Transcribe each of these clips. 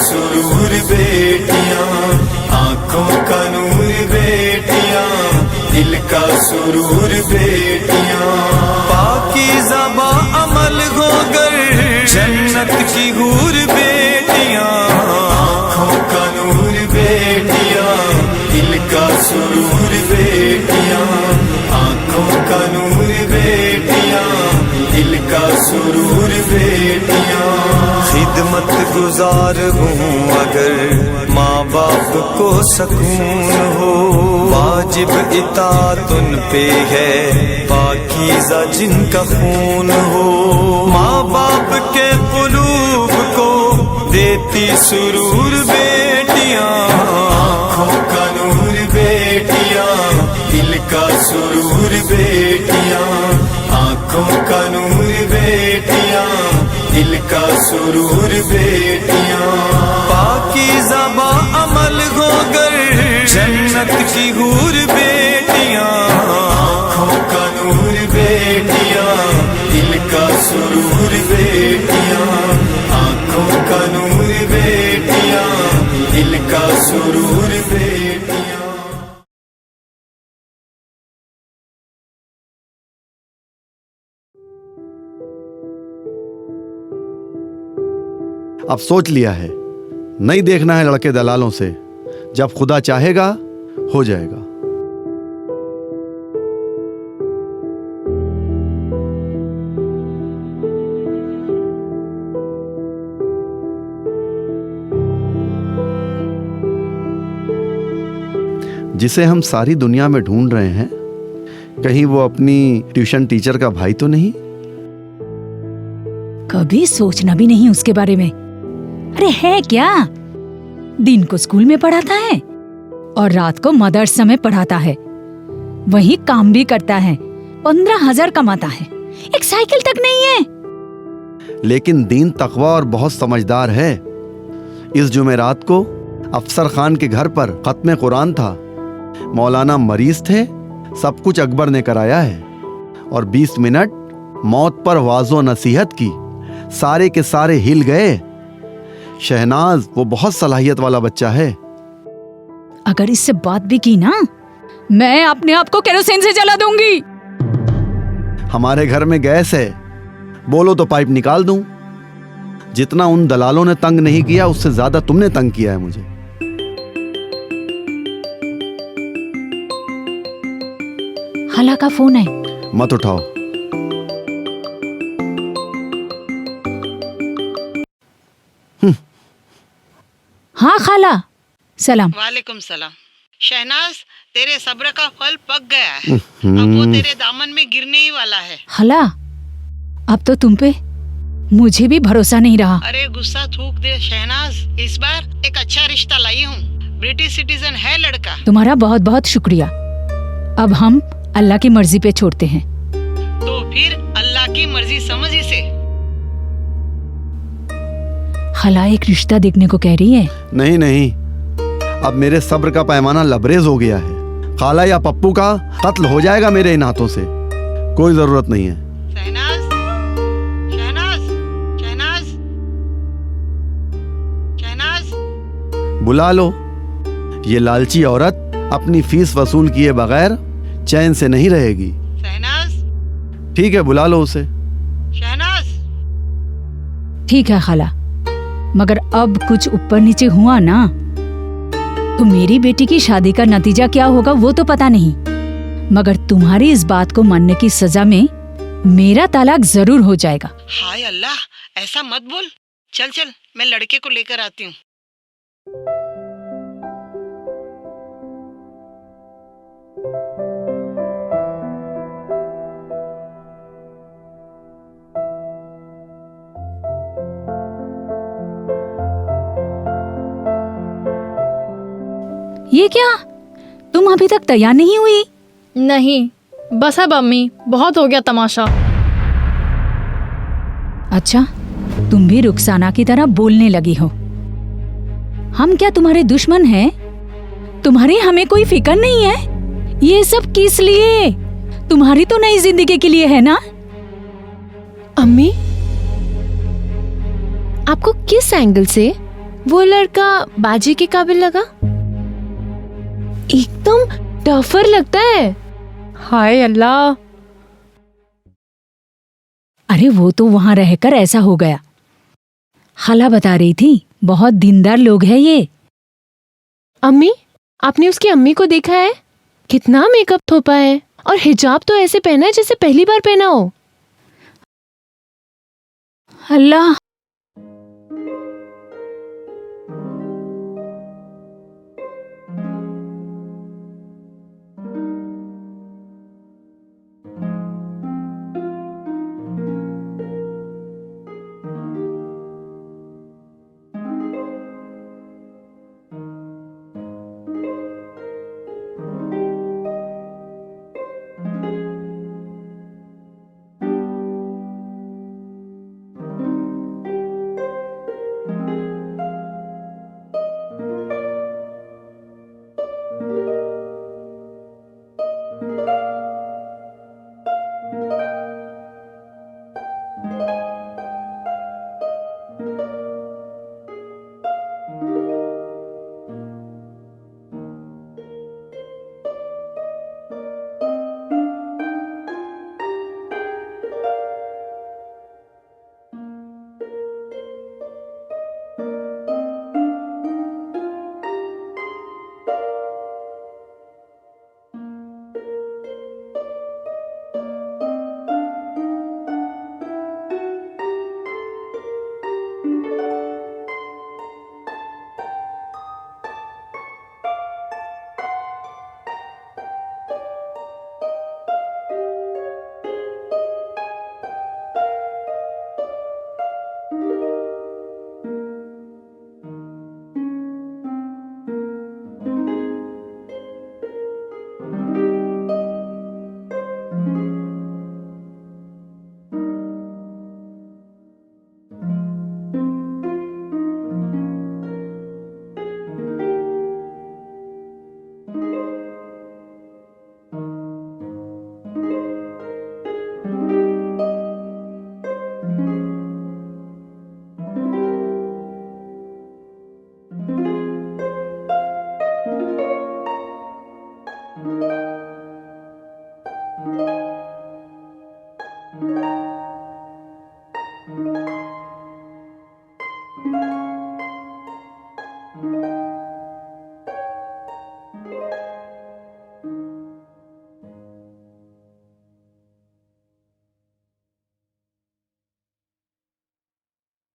सुरूर बेटियां, आंखों का नूर बेटियां, दिल का सुरूर बेटियां। पाकीज़ा अमल होकर जन्नत की हूर बेटियां, आंखों का नूर बेटियां, दिल का सुरूर बेटियां, आंखों का नूर बेटियां, दिल का सुरूर बेटियां। खिदमत गुजार हूँ अगर माँ बाप को सकून हो, वाजिब इताअत उन पे है पाकीज़ा जिनका खून हो। माँ बाप के कुलूब को देती सुरूर बेटियां, आँखों का नूर बेटियां, दिल का सुरूर बेटियां, आँखों का नूर बेटियां, दिल का सुरूर बेटियां। पाकीज़ा अमल होकर जन्नत की हूर बेटियां, आँखों का नूर बेटियां, दिल का सुरूर बेटियां, आँखों का नूर बेटियां, दिल का सुरूर बेटियां। अब सोच लिया है, नहीं देखना है लड़के दलालों से। जब खुदा चाहेगा हो जाएगा। जिसे हम सारी दुनिया में ढूंढ रहे हैं, कहीं वो अपनी ट्यूशन टीचर का भाई तो नहीं? कभी सोचना भी नहीं उसके बारे में। अरे है क्या, दिन को स्कूल में पढ़ाता है और रात को मदरसा में पढ़ाता है, वहीं काम भी करता है, 15,000 कमाता है, एक साइकिल तक नहीं है। लेकिन दीन तकवा और बहुत समझदार है। इस जुमेरात को अफसर खान के घर पर खत्म कुरान था। मौलाना मरीज थे, सब कुछ अकबर ने कराया है और 20 मिनट मौत पर वाज़ो नसीहत की। सारे के सारे हिल गए। शहनाज वो बहुत सलाहियत वाला बच्चा है। अगर इससे बात भी की ना, मैं अपने आप को केरोसिन से जला दूंगी। हमारे घर में गैस है, बोलो तो पाइप निकाल दूं। जितना उन दलालों ने तंग नहीं किया, उससे ज्यादा तुमने तंग किया है मुझे। खाला का फोन है, मत उठाओ। हाँ खाला। सलाम। वालेकुम सलाम। शहनाज, तेरे सब्र का फल पक गया है, अब वो तेरे दामन में गिरने ही वाला है। खाला, अब तो तुम पे मुझे भी भरोसा नहीं रहा। अरे गुस्सा थूक दे शहनाज, इस बार एक अच्छा रिश्ता लाई हूँ, ब्रिटिश सिटीजन है लड़का। तुम्हारा बहुत बहुत शुक्रिया। अब हम अल्लाह की मर्जी पे छोड़ते हैं। तो फिर अल्लाह की मर्जी समझ इसे। खाला एक रिश्ता देखने को कह रही है। नहीं नहीं, अब मेरे सब्र का पैमाना लबरेज हो गया है। खाला या पप्पू का कत्ल हो जाएगा मेरे इन हाथों से। कोई जरूरत नहीं है। शहनाज, शहनाज, शहनाज, शहनाज। बुला लो। ये लालची औरत अपनी फीस वसूल किए बगैर चैन से नहीं रहेगी। शहनाज। ठीक है, बुला लो उसे। शहनाज। ठीक है खाला, मगर अब कुछ ऊपर नीचे हुआ ना तो मेरी बेटी की शादी का नतीजा क्या होगा वो तो पता नहीं, मगर तुम्हारी इस बात को मानने की सजा में मेरा तलाक जरूर हो जाएगा। हाय अल्लाह, ऐसा मत बोल। चल चल, मैं लड़के को लेकर आती हूँ। ये क्या, तुम अभी तक तैयार नहीं हुई? नहीं, बस अब अम्मी, बहुत हो गया तमाशा। अच्छा, तुम भी रुखसाना की तरह बोलने लगी हो। हम क्या तुम्हारे दुश्मन हैं? तुम्हारी हमें कोई फिक्र नहीं है? ये सब किस लिए? तुम्हारी तो नई जिंदगी के लिए है ना? अम्मी, आपको किस एंगल से वो लड़का बाजी के काबिल लगा? एकदम टफर लगता है। हाय अल्लाह। अरे वो तो वहां रहकर ऐसा हो गया। खाला बता रही थी बहुत दीनदार लोग हैं ये। अम्मी, आपने उसकी अम्मी को देखा है? कितना मेकअप थोपा है और हिजाब तो ऐसे पहना है जैसे पहली बार पहना हो। अल्लाह।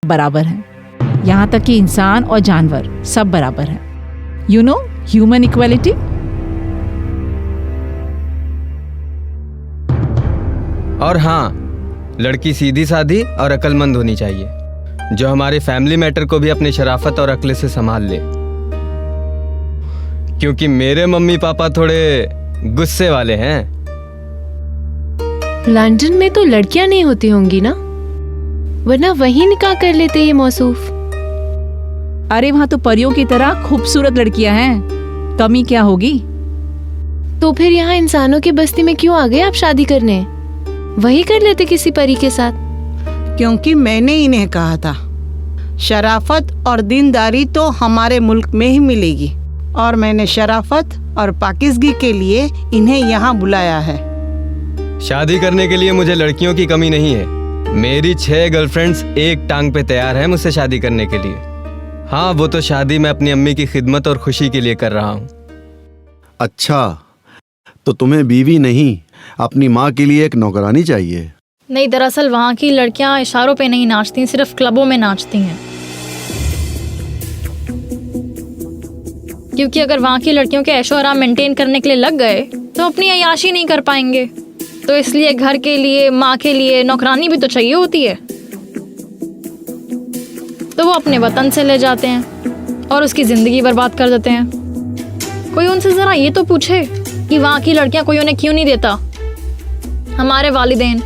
बराबर हैं। यहाँ तक कि इंसान और जानवर सब बराबर हैं। You know, human equality. और हाँ, लड़की सीधी सादी और अक्लमंद होनी चाहिए, जो हमारे फैमिली मैटर को भी अपनी शराफत और अक्ल से संभाल ले। क्योंकि मेरे मम्मी पापा थोड़े गुस्से वाले हैं। लंदन में तो लड़कियां नहीं होती होंगी ना, वरना वहीं निकाह कर लेते ये मौसूफ। अरे वहां तो परियों की तरह खूबसूरत लड़कियां हैं, कमी क्या होगी? तो फिर यहाँ इंसानों की बस्ती में क्यों आ गए आप शादी करने? वही कर लेते किसी परी के साथ। क्योंकि मैंने इन्हें कहा था शराफत और दीनदारी तो हमारे मुल्क में ही मिलेगी, और मैंने शराफत और पाकिज़गी के लिए इन्हें यहाँ बुलाया है। शादी करने के लिए मुझे लड़कियों की कमी नहीं है। मेरी 6 गर्लफ्रेंड्स एक टांग पे तैयार हैं मुझसे शादी करने के लिए। हाँ, वो तो शादी मैं अपनी अम्मी की खिदमत और खुशी के लिए कर रहा हूँ। अच्छा, तो तुम्हें बीवी नहीं, अपनी माँ के लिए एक नौकरानी चाहिए। नहीं, दरअसल वहाँ की लड़कियाँ इशारों पे नहीं नाचती, सिर्फ क्लबों में नाचती हैं। क्योंकि अगर वहाँ की लड़कियों के ऐशो आराम मेंटेन करने के लिए लग गए तो अपनी अय्याशी नहीं कर पाएंगे। तो इसलिए घर के लिए, माँ के लिए नौकरानी भी तो चाहिए होती है। तो वो अपने वतन से ले जाते हैं और उसकी ज़िंदगी बर्बाद कर देते हैं। कोई उनसे ज़रा ये तो पूछे कि वहाँ की लड़कियाँ कोई उन्हें क्यों नहीं देता। हमारे वालिदैन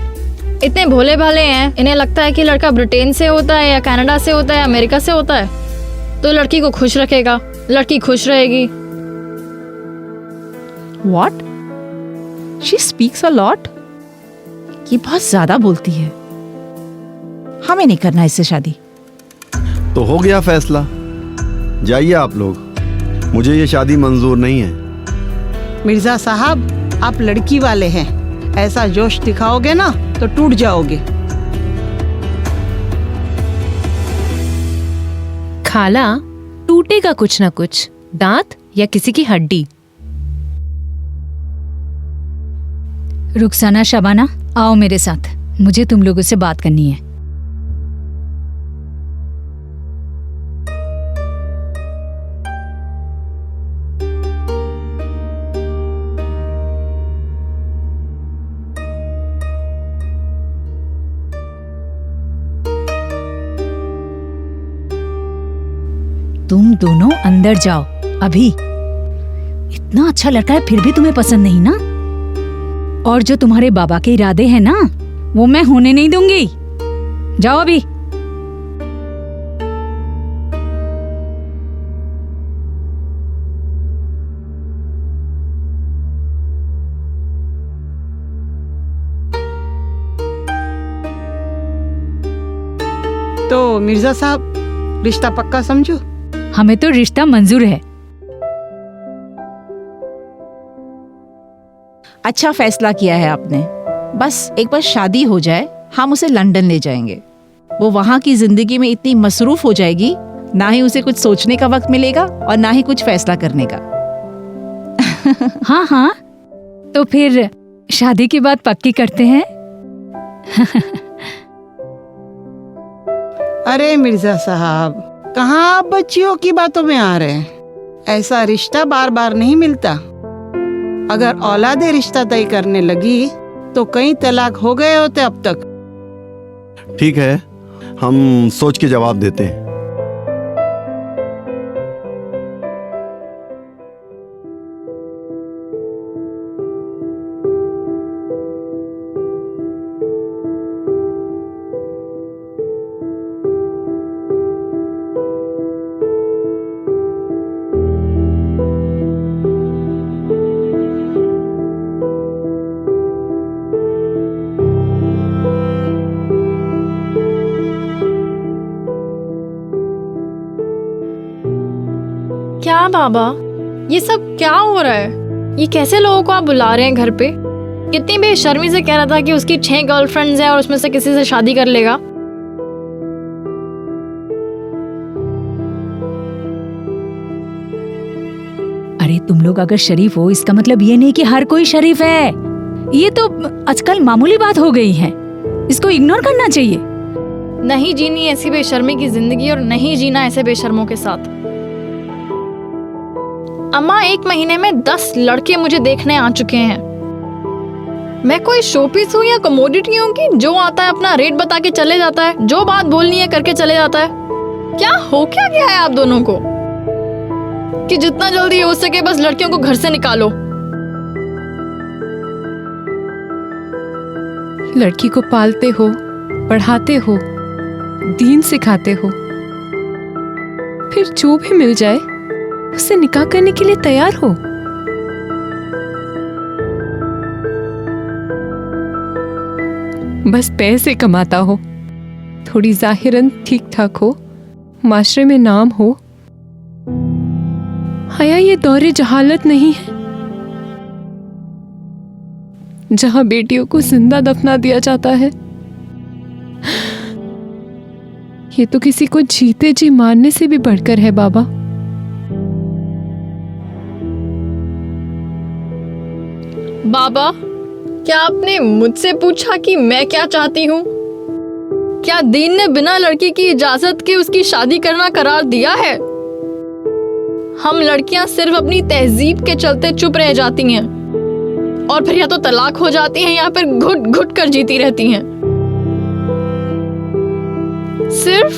इतने भोले भाले हैं, इन्हें लगता है कि लड़का ब्रिटेन से होता है या कनाडा से होता है या अमेरिका से होता है तो लड़की को खुश रखेगा, लड़की खुश रहेगी। What? She speaks a lot? ये बहुत ज्यादा बोलती है। हमें नहीं करना इससे शादी। तो हो गया फैसला, जाइए आप लोग, मुझे ये शादी मंजूर नहीं है। मिर्जा साहब, आप लड़की वाले हैं, ऐसा जोश दिखाओगे ना तो टूट जाओगे। खाला, टूटेगा कुछ ना कुछ, दांत या किसी की हड्डी। रुखसाना, शबाना, आओ मेरे साथ, मुझे तुम लोगों से बात करनी है। तुम दोनों अंदर जाओ अभी। इतना अच्छा लड़का है फिर भी तुम्हें पसंद नहीं ना? और जो तुम्हारे बाबा के इरादे हैं ना, वो मैं होने नहीं दूंगी। जाओ अभी। तो मिर्जा साहब, रिश्ता पक्का समझो। हमें तो रिश्ता मंजूर है। अच्छा फैसला किया है आपने। बस एक बार शादी हो जाए, हम उसे लंदन ले जाएंगे। वो वहाँ की जिंदगी में इतनी मसरूफ हो जाएगी, ना ही उसे कुछ सोचने का वक्त मिलेगा और ना ही कुछ फैसला करने का। हाँ हाँ, तो फिर शादी की बात पक्की करते हैं। अरे मिर्जा साहब, कहाँ आप बच्चियों की बातों में आ रहे हैं? ऐसा रिश्ता बार बार नहीं मिलता। अगर औलादे रिश्ता तय करने लगी तो कई तलाक हो गए होते अब तक। ठीक है, हम सोच के जवाब देते हैं। क्या बाबा, ये सब क्या हो रहा है? ये कैसे लोगों को आप बुला रहे हैं घर पे? कितनी बेशर्मी से कह रहा था कि उसकी 6 गर्लफ्रेंड्स हैं और उसमें से किसी से शादी कर लेगा। अरे तुम लोग अगर शरीफ हो, इसका मतलब ये नहीं कि हर कोई शरीफ है। ये तो आजकल मामूली बात हो गई है, इसको इग्नोर करना चाहिए। नहीं जीनी ऐसी बेशर्मी की जिंदगी और नहीं जीना ऐसे बेशर्मों के साथ। अम्मा, 1 महीने में 10 लड़के मुझे देखने आ चुके हैं। मैं कोई शोपीस हूँ या कमोडिटी हूँ कि जो आता है अपना रेट बता के चले जाता है, जो बात बोलनी है करके चले जाता है? क्या गया है आप दोनों को कि जितना जल्दी हो सके बस लड़कियों को घर से निकालो? लड़की को पालते हो, पढ़ाते हो, दीन सिखाते हो, फिर जो भी मिल जाए उससे निकाह करने के लिए तैयार हो। बस पैसे कमाता हो, थोड़ी जाहिरन ठीक ठाक हो, माशरे में नाम हो। हया ये दौरे जहालत नहीं है जहां बेटियों को जिंदा दफना दिया जाता है। ये तो किसी को जीते जी मारने से भी बढ़कर है बाबा। बाबा, क्या आपने मुझसे पूछा कि मैं क्या चाहती हूँ? क्या दीन ने बिना लड़की की इजाजत के उसकी शादी करना करार दिया है? हम लड़कियां सिर्फ अपनी तहजीब के चलते चुप रह जाती हैं और फिर या तो तलाक हो जाती हैं या फिर घुट घुट कर जीती रहती हैं, सिर्फ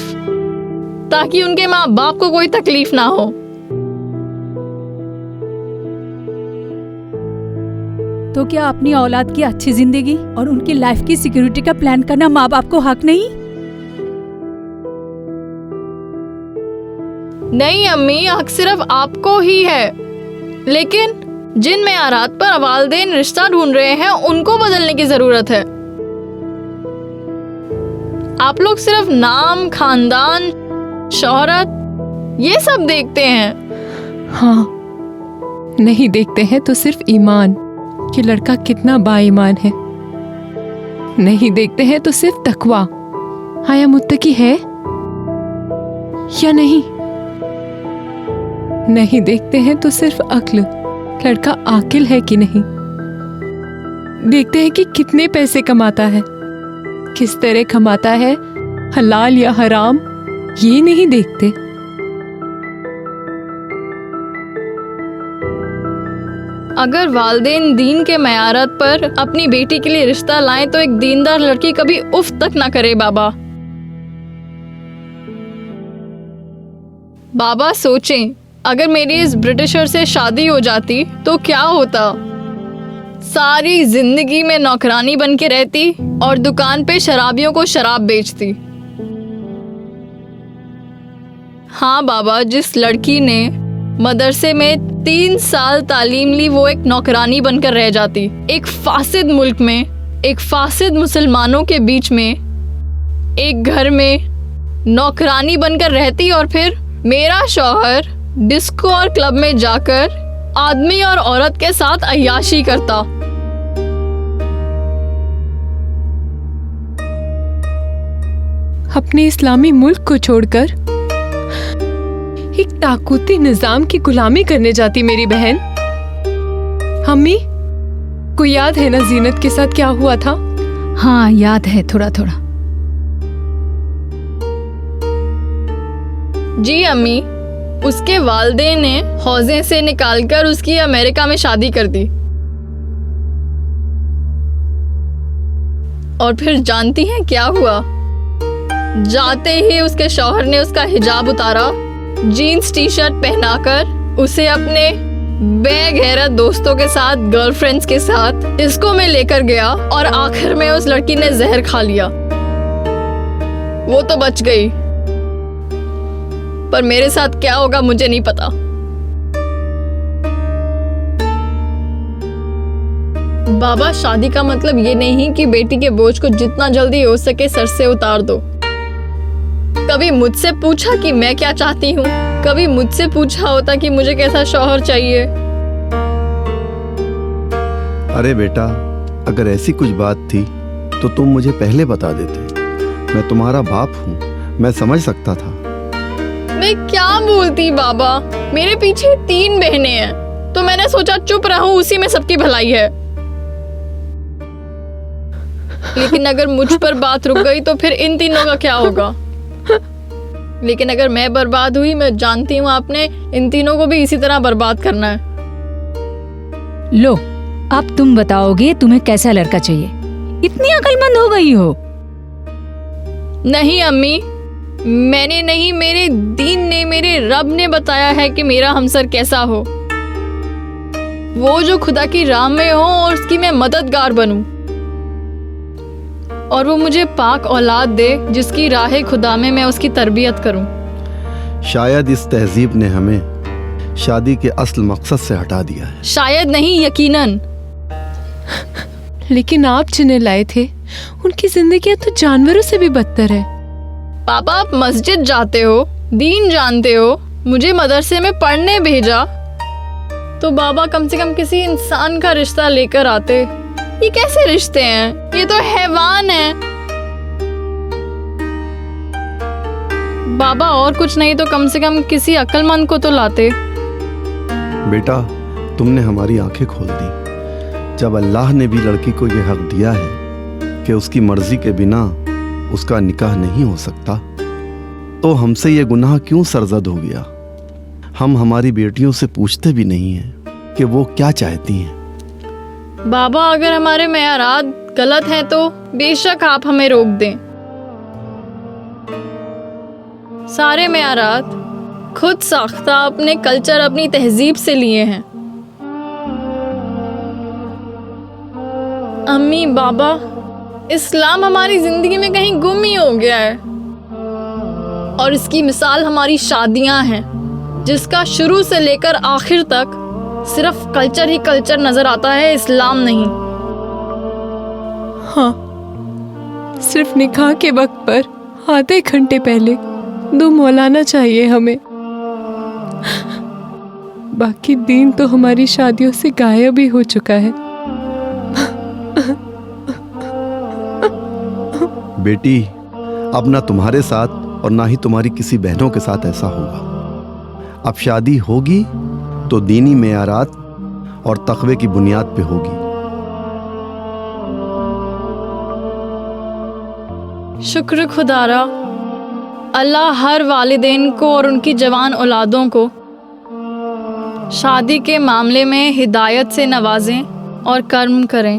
ताकि उनके माँ बाप को कोई तकलीफ ना हो। तो क्या अपनी औलाद की अच्छी जिंदगी और उनकी लाइफ की सिक्योरिटी का प्लान करना माँ बाप को हक नहीं? नहीं अम्मी, हक सिर्फ आपको ही है, लेकिन जिन मेयारात पर वालिदैन रिश्ता ढूंढ रहे हैं उनको बदलने की जरूरत है। आप लोग सिर्फ नाम, खानदान, शोहरत ये सब देखते हैं। हाँ, नहीं देखते हैं तो सिर्फ ईमान कि लड़का कितना बाईमान है। नहीं देखते हैं तो सिर्फ तकवा, आया मुत्तकी है या नहीं। नहीं देखते हैं तो सिर्फ अक्ल, लड़का आकिल है कि नहीं। देखते हैं कि कितने पैसे कमाता है, किस तरह कमाता है, हलाल या हराम, ये नहीं देखते। अगर वालदेन दीन के मयारत पर अपनी बेटी के लिए रिश्ता लाएं तो एक दीनदार लड़की कभी उफ तक ना करे। बाबा सोचें, अगर मेरी इस ब्रिटिशर से शादी हो जाती तो क्या होता। सारी जिंदगी में नौकरानी बन के रहती और दुकान पे शराबियों को शराब बेचती। हाँ बाबा, जिस लड़की ने मदरसे में 3 साल तालीम ली वो एक नौकरानी बनकर रह जाती। एक फासिद मुल्क में, एक फासिद मुसलमानों के बीच में, एक घर में नौकरानी बनकर रहती और फिर मेरा शौहर डिस्को और क्लब में जाकर आदमी और औरत के साथ अय्याशी करता। अपने इस्लामी मुल्क को छोड़कर एक ताकूती निजाम की गुलामी करने जाती मेरी बहन। अम्मी को याद है ना जीनत के साथ क्या हुआ था? हाँ, याद है थोड़ा थोड़ा। जी अम्मी, उसके वालदे ने हौजे से निकालकर उसकी अमेरिका में शादी कर दी। और फिर जानती हैं क्या हुआ? जाते ही उसके शौहर ने उसका हिजाब उतारा, जीन्स टी शर्ट पहनाकर उसे अपने बेगैरत दोस्तों के साथ, गर्लफ्रेंड्स के साथ डिस्को में लेकर गया और आखिर में उस लड़की ने जहर खा लिया। वो तो बच गई, पर मेरे साथ क्या होगा मुझे नहीं पता। बाबा, शादी का मतलब ये नहीं कि बेटी के बोझ को जितना जल्दी हो सके सर से उतार दो। कभी मुझसे पूछा कि मैं क्या चाहती हूँ? कभी मुझसे पूछा होता कि मुझे कैसा शौहर चाहिए? अरे बेटा, अगर ऐसी कुछ बात थी तो तुम मुझे पहले बता देते। मैं तुम्हारा बाप हूँ, मैं समझ सकता था। मैं क्या बोलती बाबा, मेरे पीछे 3 बहनें हैं, तो मैंने सोचा चुप रहूं, उसी में सबकी भलाई है। लेकिन अगर मुझ पर बात रुक गई तो फिर इन तीनों का क्या होगा? लेकिन अगर मैं बर्बाद हुई, मैं जानती हूँ आपने इन तीनों को भी इसी तरह बर्बाद करना है। लो, अब तुम बताओगे तुम्हें कैसा लड़का चाहिए। इतनी अक्लमंद हो गई हो। नहीं अम्मी, मैंने नहीं, मेरे दीन ने, मेरे रब ने बताया है कि मेरा हमसर कैसा हो। वो जो खुदा की राह में हो और उसकी मैं मददगार बनूं, और वो मुझे पाक औलाद दे जिसकी राह खुदा में मैं उसकी तरबियत करूं। शायद इस तहजीब ने हमें शादी के असल मकसद से हटा दिया है। शायद नहीं, यकीनन। लेकिन आप जिन्हें लाए थे उनकी जिंदगी तो जानवरों से भी बदतर है। पापा, आप मस्जिद जाते हो, दीन जानते हो, मुझे मदरसे में पढ़ने भेजा, तो बाबा कम से कम किसी इंसान का रिश्ता लेकर आते। ये कैसे रिश्ते हैं? ये तो हैवान है। बाबा, और कुछ नहीं तो कम से कम किसी अक्लमंद को तो लाते। बेटा, तुमने हमारी आंखें खोल दी। जब अल्लाह ने भी लड़की को यह हक दिया है कि उसकी मर्जी के बिना उसका निकाह नहीं हो सकता, तो हमसे ये गुनाह क्यों सरजद हो गया? हम हमारी बेटियों से पूछते भी नहीं हैं कि वो क्या चाहती हैं। बाबा, अगर हमारे मयारात गलत हैं तो बेशक आप हमें रोक दें। सारे मयारात खुद साख्ता अपने कल्चर, अपनी तहजीब से लिए हैं। अम्मी, बाबा, इस्लाम हमारी जिंदगी में कहीं गुम ही हो गया है, और इसकी मिसाल हमारी शादियां हैं, जिसका शुरू से लेकर आखिर तक सिर्फ कल्चर ही कल्चर नजर आता है, इस्लाम नहीं। हाँ, सिर्फ निकाह के वक्त पर आधे घंटे पहले 2 मौलाना चाहिए हमें, बाकी दिन तो हमारी शादियों से गायब ही हो चुका है। बेटी, अब ना तुम्हारे साथ और ना ही तुम्हारी किसी बहनों के साथ ऐसा होगा। अब शादी होगी तो दीनी मेयारात और तक़वे की बुनियाद पे होगी। शुक्र खुदारा, अल्लाह हर वालिदैन को और उनकी जवान औलादों को शादी के मामले में हिदायत से नवाजें और कर्म करें।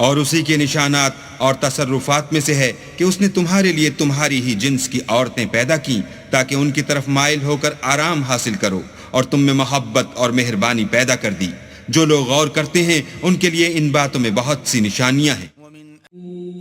और उसी के निशानात और तसर्रुफात में से है कि उसने तुम्हारे लिए तुम्हारी ही जिन्स की औरतें पैदा की ताकि उनकी तरफ माइल होकर आराम हासिल करो, और तुम में मोहब्बत और मेहरबानी पैदा कर दी। जो लोग गौर करते हैं उनके लिए इन बातों में बहुत सी निशानियां हैं।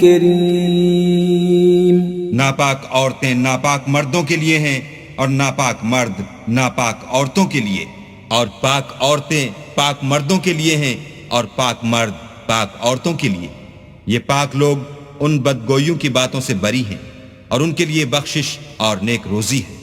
करीम। नापाक औरतें नापाक मर्दों के लिए हैं और नापाक मर्द नापाक औरतों के लिए, और पाक औरतें पाक मर्दों के लिए हैं और पाक मर्द पाक औरतों के लिए। ये पाक लोग उन बदगोइयों की बातों से बरी हैं और उनके लिए बख्शिश और नेक रोजी है।